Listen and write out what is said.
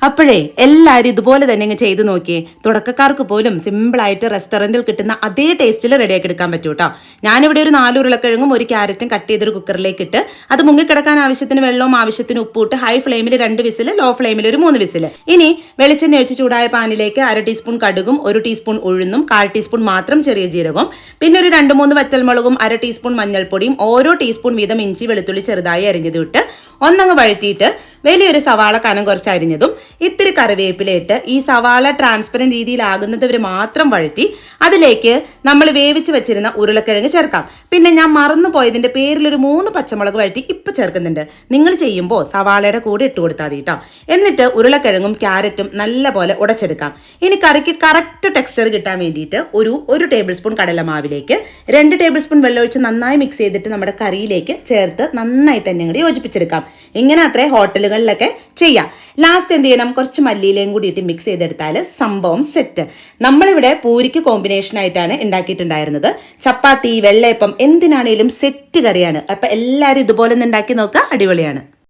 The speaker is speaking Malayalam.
അപ്പോഴേ എല്ലാവരും ഇതുപോലെ തന്നെ അങ്ങ് ചെയ്ത് നോക്കിയേ. തുടക്കക്കാർക്ക് പോലും സിമ്പിളായിട്ട് റെസ്റ്റോറൻറ്റിൽ കിട്ടുന്ന അതേ ടേസ്റ്റിൽ റെഡിയാക്കി എടുക്കാൻ പറ്റൂ കേട്ടോ. ഞാനിവിടെ ഒരു 4 ഉരുളക്കിഴങ്ങും ഒരു ക്യാരറ്റും കട്ട് ചെയ്തൊരു കുക്കറിലേക്ക് ഇട്ട് അത് മുങ്ങിക്കിടക്കാൻ ആവശ്യത്തിന് വെള്ളവും ആവശ്യത്തിന് ഉപ്പും ഇട്ട് ഹൈ ഫ്ലെയിമിൽ 2 വിസിൽ, ലോ ഫ്ലെയിമിൽ ഒരു 3 വിസിൽ. ഇനി വെളിച്ചെണ്ണ ഒഴിച്ച് ചൂടായ പാനിലേക്ക് 1/2 ടീസ്പൂൺ കടുകും 1 ടീസ്പൂൺ ഉഴുന്നും 1/4 ടീസ്പൂൺ മാത്രം ചെറിയ ജീരകവും പിന്നെ ഒരു 2-3 വറ്റൽമുളകും 1/2 ടീസ്പൂൺ മഞ്ഞൾപ്പൊടിയും ഓരോ ടീസ്പൂൺ വീതം ഇഞ്ചി വെളുത്തുള്ളി ചെറുതായി അരിഞ്ഞത് ഇട്ട് ഒന്നങ്ങ് വഴറ്റിയിട്ട് വലിയൊരു സവാള കനം കുറച്ച് അരിഞ്ഞതും ഇത്തിരി കറിവേപ്പിലയിട്ട് ഈ സവാള ട്രാൻസ്പെറന്റ് രീതിയിലാകുന്നത് വരെ മാത്രം വഴറ്റി അതിലേക്ക് നമ്മൾ വേവിച്ച് വെച്ചിരുന്ന ഉരുളക്കിഴങ്ങ് ചേർക്കാം. പിന്നെ ഞാൻ മറന്നു പോയതിന്റെ പേരിൽ ഒരു 3 പച്ചമുളക് വഴറ്റി ഇപ്പൊ ചേർക്കുന്നുണ്ട്. നിങ്ങൾ ചെയ്യുമ്പോൾ സവാളയുടെ കൂടെ ഇട്ട് കൊടുത്താൽ മതി കേട്ടോ. എന്നിട്ട് ഉരുളക്കിഴങ്ങും ക്യാരറ്റും നല്ലപോലെ ഉടച്ചെടുക്കാം. ഇനി കറിക്ക് കറക്റ്റ് ടെക്സ്ചർ കിട്ടാൻ വേണ്ടിയിട്ട് ഒരു ടേബിൾ സ്പൂൺ കടലമാവിലേക്ക് 2 ടേബിൾ സ്പൂൺ വെള്ളം ഒഴിച്ച് നന്നായി മിക്സ് ചെയ്തിട്ട് നമ്മുടെ കറിയിലേക്ക് ചേർത്ത് നന്നായി തന്നെ കൂടി യോജിപ്പിച്ചെടുക്കാം. ഇങ്ങനെ അത്രേ ഹോട്ടലുകളിലൊക്കെ ചെയ്യാം. ലാസ്റ്റ് എന്ത് ചെയ്യണം, കുറച്ച് മല്ലിയിലയും കൂടി ഇട്ട് മിക്സ് ചെയ്തെടുത്താൽ സംഭവം സെറ്റ്. നമ്മളിവിടെ പൂരിക്ക് കോമ്പിനേഷൻ ആയിട്ടാണ് ഉണ്ടാക്കിയിട്ടുണ്ടായിരുന്നത്. ചപ്പാത്തി, വെള്ളയപ്പം എന്തിനാണേലും സെറ്റ് കറിയാണ്. അപ്പൊ എല്ലാവരും ഇതുപോലെ ഒന്ന് ഉണ്ടാക്കി നോക്കുക, അടിപൊളിയാണ്.